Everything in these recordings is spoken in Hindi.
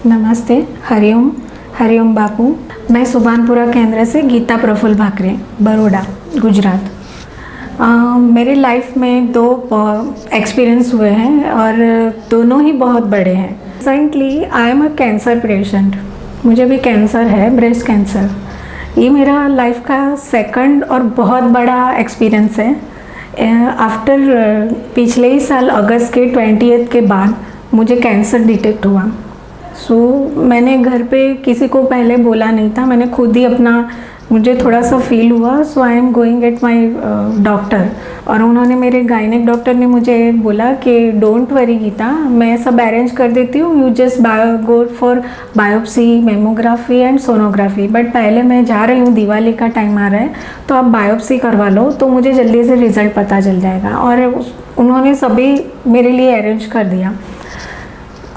नमस्ते। हरिओम। हरिओम बापू। मैं सुभानपुरा केंद्र से गीता प्रफुल्ल भाकरे, बड़ौदा, गुजरात। मेरे लाइफ में दो एक्सपीरियंस हुए हैं और दोनों ही बहुत बड़े हैं। Recently I am a cancer patient. मुझे भी कैंसर है, ब्रेस्ट कैंसर। ये मेरा लाइफ का सेकंड और बहुत बड़ा एक्सपीरियंस है। आफ्टर पिछले ही साल अगस्त के 20 के बाद मुझे कैंसर डिटेक्ट हुआ। मैंने घर पे किसी को पहले बोला नहीं था। मैंने खुद ही मुझे थोड़ा सा फील हुआ, I am going at my doctor. और उन्होंने, मेरे गायनेक डॉक्टर ने मुझे बोला कि डोंट वरी गीता, मैं सब अरेंज कर देती हूँ, you just go for biopsy, mammography and sonography. But पहले मैं जा रही हूँ, दिवाली का टाइम आ रहा है, तो आप बायोप्सी करवा लो तो मुझे जल्दी से रिज़ल्ट पता चल जाएगा। और उन्होंने सभी मेरे लिए अरेंज कर दिया।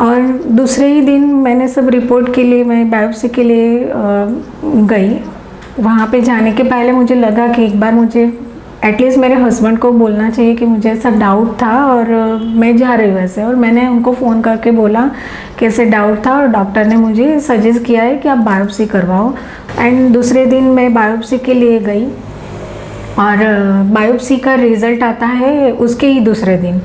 और दूसरे ही दिन मैंने सब रिपोर्ट के लिए, मैं बायोप्सी के लिए गई। वहाँ पे जाने के पहले मुझे लगा कि एक बार मुझे एटलीस्ट मेरे हस्बैंड को बोलना चाहिए कि मुझे ऐसा डाउट था और मैं जा रही हूँ ऐसे। और मैंने उनको फ़ोन करके बोला कि ऐसे डाउट था और डॉक्टर ने मुझे सजेस्ट किया है कि आप बायोप्सी करवाओ। एंड दूसरे दिन मैं बायोप्सी के लिए गई और बायोप्सी का रिज़ल्ट आता है उसके ही दूसरे दिन।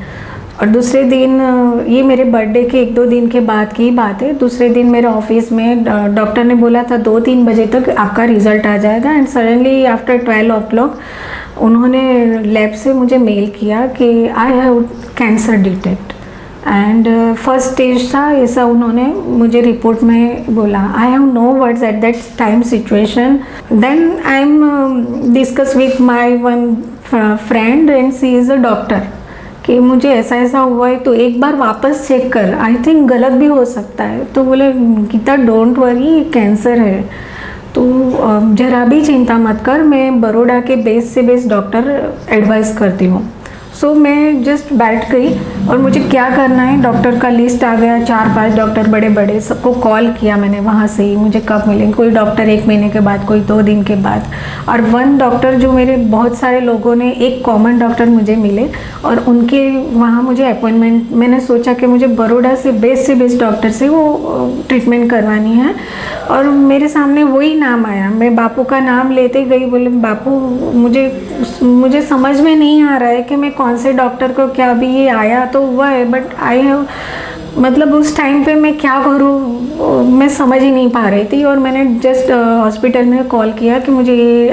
और दूसरे दिन, ये मेरे बर्थडे के 1-2 दिन के बाद की बात है, दूसरे दिन मेरे ऑफिस में डॉक्टर ने बोला था 2-3 बजे तक आपका रिज़ल्ट आ जाएगा। एंड सडनली आफ्टर 12 o'clock उन्होंने लैब से मुझे मेल किया कि I have cancer detect and first stage था, ऐसा उन्होंने मुझे रिपोर्ट में बोला। I have no words at that time situation. Then I am discuss with my one friend and she is a doctor कि मुझे ऐसा ऐसा हुआ है, तो एक बार वापस चेक कर, आई थिंक गलत भी हो सकता है। तो बोले गीता डोंट वरी, कैंसर है, तो ज़रा भी चिंता मत कर, मैं बड़ौदा के बेस्ट से बेस्ट डॉक्टर एडवाइस करती हूँ। मैं जस्ट बैठ गई और मुझे क्या करना है, डॉक्टर का लिस्ट आ गया, 4-5 डॉक्टर बड़े बड़े, सबको कॉल किया मैंने वहाँ से ही, मुझे कब मिलेंगे। कोई डॉक्टर 1 महीने के बाद, कोई 2 दिन के बाद, और वन डॉक्टर जो मेरे बहुत सारे लोगों ने, एक कॉमन डॉक्टर मुझे मिले और उनके वहाँ मुझे अपॉइंटमेंट, मैंने सोचा कि मुझे बड़ौदा से बेस्ट डॉक्टर से वो ट्रीटमेंट करवानी है। और मेरे सामने वही नाम आया, मैं बापू का नाम लेते गई। बोले बापू, मुझे समझ में नहीं आ रहा है कि मैं कौन से डॉक्टर को, क्या अभी ये आया तो हुआ है, बट आई हैव, मतलब उस टाइम पे मैं क्या करूँ, मैं समझ ही नहीं पा रही थी। और मैंने जस्ट हॉस्पिटल में कॉल किया कि मुझे ये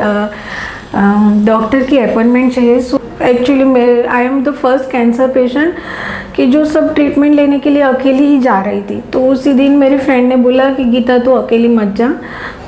डॉक्टर की अपॉइंटमेंट चाहिए। एक्चुअली मैं, I am the first cancer patient कि जो सब ट्रीटमेंट लेने के लिए अकेली ही जा रही थी। तो उसी दिन मेरे फ्रेंड ने बोला कि गीता तो अकेली मत जा,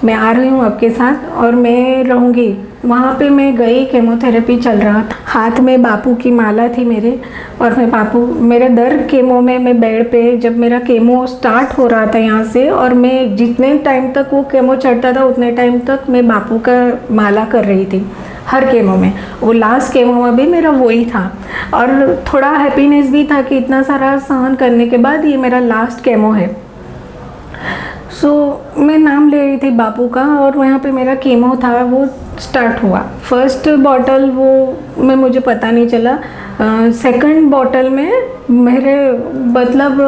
मैं आ रही हूँ आपके साथ और मैं रहूँगी। वहाँ पे मैं गई, केमोथेरेपी चल रहा था, हाथ में बापू की माला थी मेरे, और मैं बापू, मेरे दर केमो में, मैं बेड पे, जब मेरा केमो स्टार्ट हो रहा था यहाँ से, और मैं जितने टाइम तक वो केमो चढ़ता था उतने टाइम तक मैं बापू का माला कर रही थी हर केमो में। वो लास्ट केमो में भी मेरा वही था और थोड़ा हैप्पीनेस भी था कि इतना सारा सहन करने के बाद ये मेरा लास्ट केमो है। मैं नाम ले रही थी बापू का और वहाँ पे मेरा केमो था, वो स्टार्ट हुआ। फर्स्ट बॉटल वो में मुझे पता नहीं चला, सेकंड बॉटल में मेरे, मतलब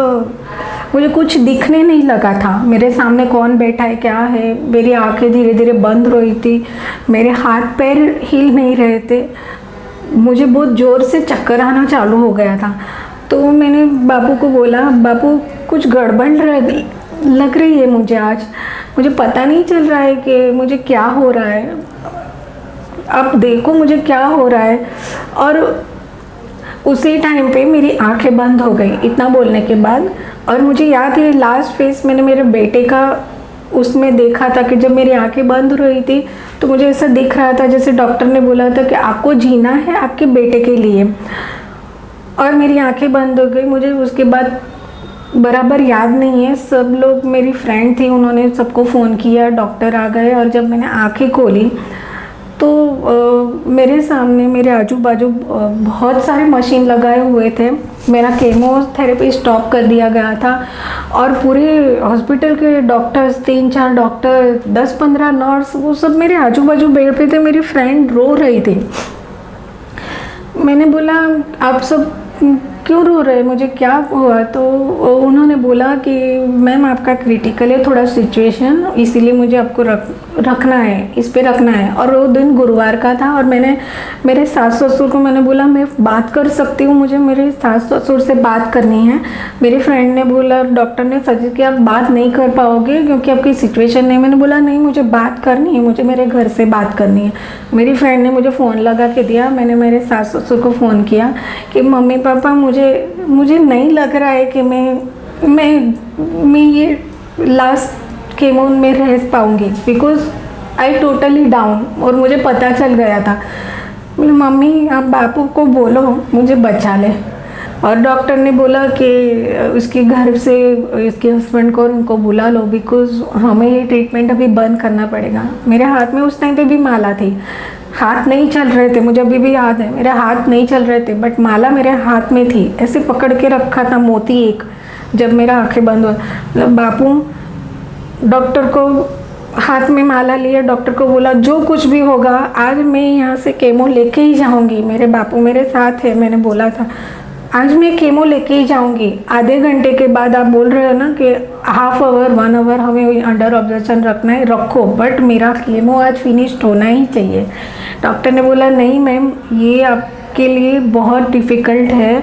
मुझे कुछ दिखने नहीं लगा था, मेरे सामने कौन बैठा है, क्या है। मेरी आंखें धीरे धीरे बंद हो रही थी, मेरे हाथ पैर हिल नहीं रहे थे, मुझे बहुत ज़ोर से चक्कर आना चालू हो गया था। तो मैंने बापू को बोला, बापू कुछ गड़बड़ लग रही है मुझे आज, मुझे पता नहीं चल रहा है कि मुझे क्या हो रहा है, अब देखो मुझे क्या हो रहा है। और उसी टाइम पे मेरी आंखें बंद हो गई इतना बोलने के बाद। और मुझे याद है लास्ट फेस मैंने मेरे बेटे का उसमें देखा था कि जब मेरी आंखें बंद हो रही थी तो मुझे ऐसा दिख रहा था जैसे डॉक्टर ने बोला था कि आपको जीना है आपके बेटे के लिए। और मेरी आंखें बंद हो गई। मुझे उसके बाद बराबर याद नहीं है, सब लोग, मेरी फ्रेंड थी, उन्होंने सबको फ़ोन किया, डॉक्टर आ गए। और जब मैंने आंखें खोली तो मेरे सामने, मेरे आजू बाजू बहुत सारे मशीन लगाए हुए थे। मेरा केमोथेरेपी स्टॉप कर दिया गया था और पूरे हॉस्पिटल के डॉक्टर्स, 3-4 डॉक्टर, 10-15 नर्स, वो सब मेरे आजू बाजू बेड पे थे। मेरी फ्रेंड रो रही थी। मैंने बोला आप सब क्यों रो रहे हैं, मुझे क्या हुआ? तो उन्होंने बोला कि मैम आपका क्रिटिकल है थोड़ा सिचुएशन, इसीलिए मुझे आपको रखना है, इस पे रखना है। और वो दिन गुरुवार का था और मैंने मेरे सास ससुर को मैंने बोला मैं बात कर सकती हूँ, मुझे मेरे सास ससुर से बात करनी है। मेरी फ्रेंड ने बोला, डॉक्टर ने सजेस्ट किया आप बात नहीं कर पाओगे क्योंकि आपकी सिचुएशन नहीं। मैंने बोला नहीं, मुझे बात करनी है, मुझे मेरे घर से बात करनी है। मेरी फ्रेंड ने मुझे फ़ोन लगा के दिया। मैंने मेरे सास ससुर को फ़ोन किया कि मम्मी पापा मुझे नहीं लग रहा है कि मैं ये लास्ट केमो में रह पाऊँगी, बिकॉज आई टोटली डाउन। और मुझे पता चल गया था। बोले मम्मी आप बापू को बोलो मुझे बचा ले। और डॉक्टर ने बोला कि उसके घर से इसके हस्बैंड को उनको बुला लो, बिकॉज हमें ये ट्रीटमेंट अभी बंद करना पड़ेगा। मेरे हाथ में उस टाइम पे भी माला थी, हाथ नहीं चल रहे थे, मुझे अभी भी याद है मेरे हाथ नहीं चल रहे थे, बट माला मेरे हाथ में थी, ऐसे पकड़ के रखा था मोती एक। जब मेरा आंखें बंद हुआ, मतलब बापू डॉक्टर को हाथ में माला लिया, डॉक्टर को बोला जो कुछ भी होगा आज मैं यहाँ से केमो लेके ही जाऊँगी। मेरे बापू मेरे साथ है, मैंने बोला था आज मैं केमो लेके ही जाऊंगी। आधे घंटे के बाद आप बोल रहे हो ना कि हाफ आवर 1 आवर हमें अंडर ऑब्जर्वेशन रखना है, रखो, बट मेरा केमो आज फिनिश्ड होना ही चाहिए। डॉक्टर ने बोला नहीं मैम ये आपके लिए बहुत डिफ़िकल्ट है,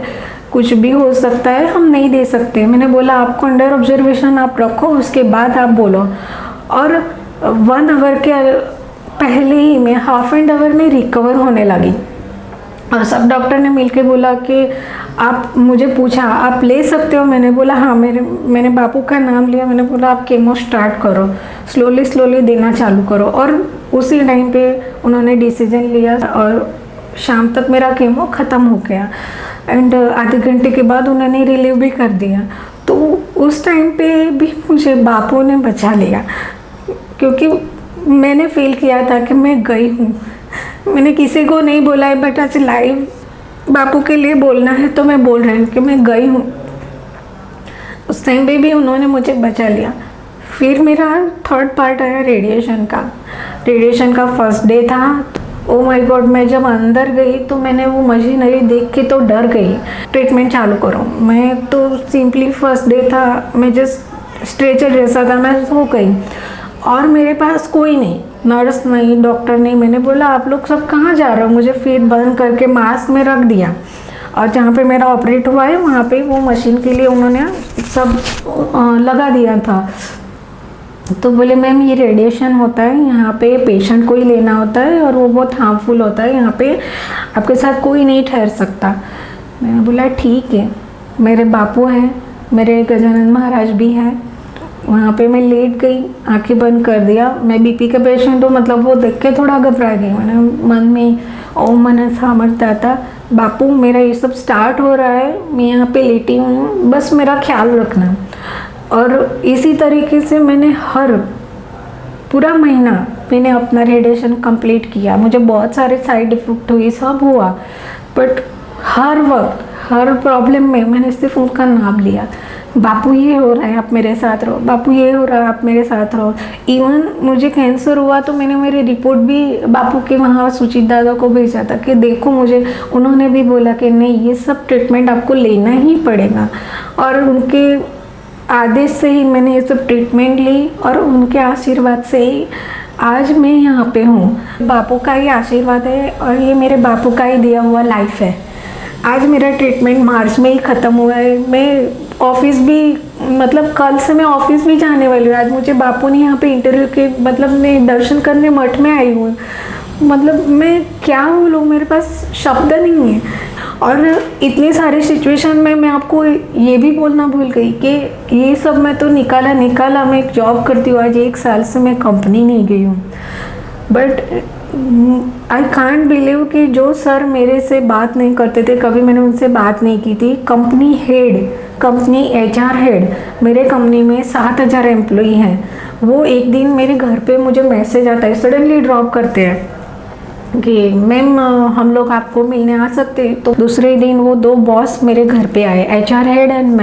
कुछ भी हो सकता है, हम नहीं दे सकते। मैंने बोला आपको अंडर ऑब्जर्वेशन आप रखो, उसके बाद आप बोलो। और 1 आवर के पहले ही मैं हाफ एन आवर में रिकवर होने लगी। और सब डॉक्टर ने मिलके बोला कि आप, मुझे पूछा आप ले सकते हो? मैंने बोला हाँ। मैंने बापू का नाम लिया, मैंने बोला आप केमो स्टार्ट करो, स्लोली देना चालू करो। और उसी टाइम पे उन्होंने डिसीजन लिया और शाम तक मेरा केमो ख़त्म हो गया। एंड आधे घंटे के बाद उन्होंने रिलीव भी कर दिया। तो उस टाइम पे भी मुझे बापू ने बचा लिया, क्योंकि मैंने फील किया था कि मैं गई हूँ। मैंने किसी को नहीं बोला है, बट आज लाइव बापू के लिए बोलना है तो मैं बोल रही हूँ कि मैं गई हूँ। उस टाइम पे भी उन्होंने मुझे बचा लिया। फिर मेरा 3rd पार्ट आया रेडिएशन का फर्स्ट डे था। ओ माय गॉड, मैं जब अंदर गई तो मैंने वो मशीनरी देख के तो डर गई। ट्रीटमेंट चालू करो, मैं तो सिंपली फर्स्ट डे था, मैं जस्ट स्ट्रेचर जैसा था, मैं सो गई। और मेरे पास कोई नहीं, नर्स नहीं, डॉक्टर नहीं। मैंने बोला आप लोग सब कहाँ जा रहे हो? मुझे फिर बंद करके मास्क में रख दिया। और जहाँ पे मेरा ऑपरेट हुआ है वहाँ पे वो मशीन के लिए उन्होंने सब लगा दिया था। तो बोले मैम ये रेडिएशन होता है, यहाँ पे पेशेंट को ही लेना होता है और वो बहुत हार्मफुल होता है, यहाँ पे आपके साथ कोई नहीं ठहर सकता। मैंने बोला ठीक है। मेरे बापू हैं, मेरे गजानन महाराज भी हैं। वहाँ पे मैं लेट गई, आंखें बंद कर दिया। मैं बीपी का पेशेंट हूँ, मतलब वो देख के थोड़ा घबरा गई। मैंने मन में ओम मनस सामर्थ्यता, बापू मेरा ये सब स्टार्ट हो रहा है, मैं यहाँ पे लेटी हूँ, बस मेरा ख्याल रखना। और इसी तरीके से मैंने पूरा महीना मैंने अपना रेडिएशन कंप्लीट किया। मुझे बहुत सारे साइड इफेक्ट हुए, सब हुआ, बट हर वक्त हर प्रॉब्लम में मैंने सिर्फ उनका नाम लिया। बापू ये हो रहा है आप मेरे साथ रहो, बापू ये हो रहा है आप मेरे साथ रहो। इवन मुझे कैंसर हुआ तो मैंने मेरी रिपोर्ट भी बापू के वहाँ सुचित दादा को भेजा था कि देखो मुझे, उन्होंने भी बोला कि नहीं ये सब ट्रीटमेंट आपको लेना ही पड़ेगा। और उनके आदेश से ही मैंने ये सब ट्रीटमेंट ली और उनके आशीर्वाद से ही आज मैं यहाँ पे हूँ। बापू का ही आशीर्वाद है और ये मेरे बापू का ही दिया हुआ लाइफ है। आज मेरा ट्रीटमेंट मार्च में ही ख़त्म हुआ है। मैं ऑफिस भी, मतलब कल से मैं ऑफिस भी जाने वाली हूँ। आज मुझे बापू ने यहाँ पे इंटरव्यू के, मतलब मैं दर्शन करने मठ में आई हूँ। मतलब मैं क्या बोलूँ, मेरे पास शब्द नहीं है। और इतनी सारी सिचुएशन में मैं आपको ये भी बोलना भूल गई कि ये सब मैं तो निकाला। मैं एक जॉब करती हूँ, आज 1 साल से मैं कंपनी नहीं गई हूँ। बट आई कांट बिलीव कि जो सर मेरे से बात नहीं करते थे, कभी मैंने उनसे बात नहीं की थी। कंपनी HR हेड, मेरे कंपनी में 7000 एम्प्लॉई हैं। वो एक दिन मेरे घर पे मुझे मैसेज आता है, सडनली ड्रॉप करते हैं कि मैम हम लोग आपको मिलने आ सकते हैं। तो दूसरे दिन वो 2 बॉस मेरे घर पे आए, HR head and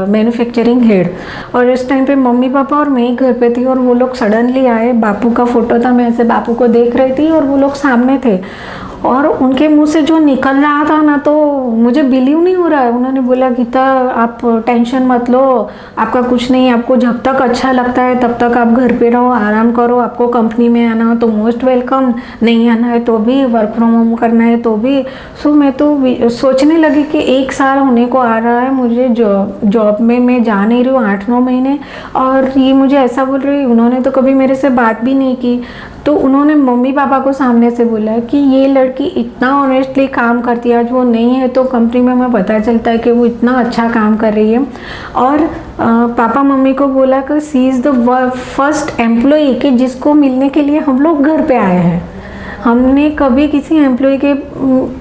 manufacturing head. और इस टाइम पे मम्मी पापा और मैं ही घर पे थी और वो लोग सडनली आए। बापू का फ़ोटो था, मैं ऐसे बापू को देख रही थी और वो लोग सामने थे। और उनके मुंह से जो निकल रहा था ना, तो मुझे बिलीव नहीं हो रहा है। उन्होंने बोला गीता आप टेंशन मत लो, आपका कुछ नहीं, आपको जब तक अच्छा लगता है तब तक आप घर पे रहो, आराम करो, आपको कंपनी में आना हो तो मोस्ट वेलकम, नहीं आना है तो भी, वर्क फ्रॉम होम करना है तो भी। सो मैं तो सोचने लगी कि 1 साल होने को आ रहा है मुझे जॉब में, मैं जा नहीं रही हूँ 8-9 महीने, और ये मुझे ऐसा बोल रही। उन्होंने तो कभी मेरे से बात भी नहीं की। तो उन्होंने मम्मी पापा को सामने से बोला कि ये लड़की इतना ऑनेस्टली काम करती है, आज वो नहीं है तो कंपनी में हमें पता चलता है कि वो इतना अच्छा काम कर रही है। और पापा मम्मी को बोला कि सी इज़ द फर्स्ट एम्प्लॉई कि जिसको मिलने के लिए हम लोग घर पे आए हैं। हमने कभी किसी एम्प्लॉय के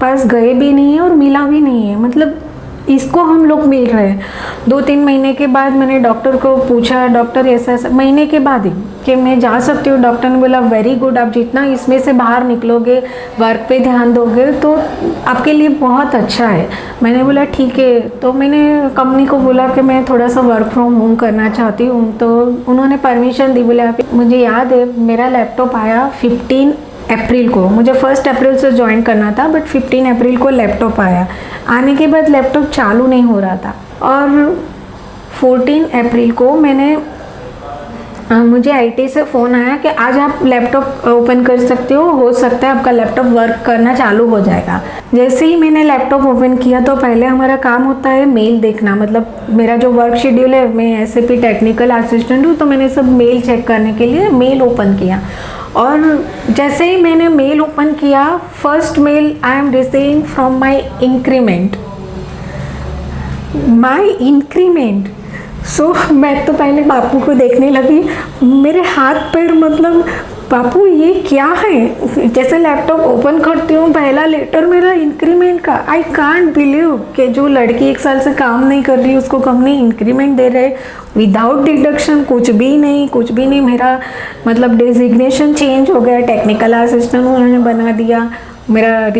पास गए भी नहीं है और मिला भी नहीं है, मतलब इसको हम लोग मिल रहे हैं। 2-3 महीने के बाद मैंने डॉक्टर को पूछा, डॉक्टर ऐसा महीने के बाद ही कि मैं जा सकती हूँ। डॉक्टर ने बोला वेरी गुड, आप जितना इसमें से बाहर निकलोगे, वर्क पे ध्यान दोगे तो आपके लिए बहुत अच्छा है। मैंने बोला ठीक है। तो मैंने कंपनी को बोला कि मैं थोड़ा सा वर्क फ्रॉम होम करना चाहती हूँ, तो उन्होंने परमिशन दी। बोले मुझे याद है मेरा लैपटॉप आया 15 अप्रैल को, मुझे 1 अप्रैल से ज्वाइन करना था, बट 15 अप्रैल को लैपटॉप आया। आने के बाद लैपटॉप चालू नहीं हो रहा था, और 14 अप्रैल को मुझे आईटी से फ़ोन आया कि आज आप लैपटॉप ओपन कर सकते हो सकता है आपका लैपटॉप वर्क करना चालू हो जाएगा। जैसे ही मैंने लैपटॉप ओपन किया तो पहले हमारा काम होता है मेल देखना, मतलब मेरा जो वर्क शेड्यूल है, मैं एसएपी टेक्निकल असिस्टेंट हूँ, तो मैंने सब मेल चेक करने के लिए मेल ओपन किया। और जैसे ही मैंने मेल ओपन किया, first mail I am receiving from my increment. So मैं तो पहले बापू को देखने लगी, मेरे हाथ पैर, मतलब बापू ये क्या है। जैसे लैपटॉप ओपन करती हूँ, पहला लेटर मेरा इंक्रीमेंट का। आई कांट बिलीव कि जो लड़की 1 साल से काम नहीं कर रही उसको कंपनी इंक्रीमेंट दे रहे विदाउट डिडक्शन, कुछ भी नहीं। मेरा मतलब डेजिग्नेशन चेंज हो गया, टेक्निकल असिस्टेंट उन्होंने बना दिया, मेरा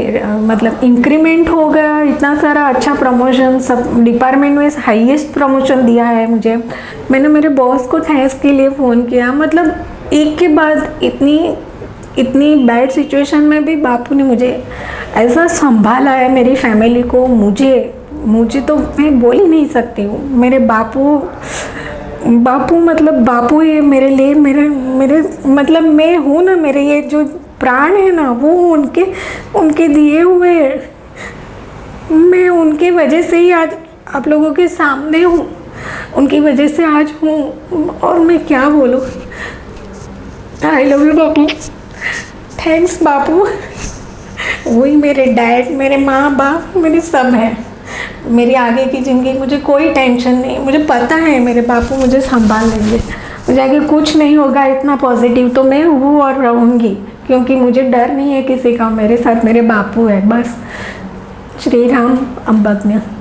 मतलब इंक्रीमेंट हो गया, इतना सारा अच्छा प्रमोशन, सब डिपार्टमेंट में हाईएस्ट प्रमोशन दिया है मुझे। मैंने मेरे बॉस को थैंक्स के लिए फ़ोन किया। मतलब एक के बाद इतनी बैड सिचुएशन में भी बापू ने मुझे ऐसा संभाला है, मेरी फैमिली को। मुझे तो मैं बोल ही नहीं सकती हूँ। मेरे बापू मतलब बापू ये मेरे लिए, मेरे मतलब मैं हूँ ना, मेरे ये जो प्राण है ना, वो उनके दिए हुए। मैं उनकी वजह से ही आज आप लोगों के सामने हूँ, उनकी वजह से आज हूँ, और मैं क्या बोलूँ। आई लव यू बापू, थैंक्स बापू। वही मेरे डैड, मेरे माँ बाप, मेरे सब हैं। मेरी आगे की ज़िंदगी मुझे कोई टेंशन नहीं, मुझे पता है मेरे बापू मुझे संभाल लेंगे। मुझे आगे कुछ नहीं होगा, इतना पॉजिटिव तो मैं हूँ और रहूँगी, क्योंकि मुझे डर नहीं है किसी का। मेरे साथ मेरे बापू है बस। श्री राम अम्बज्ञ।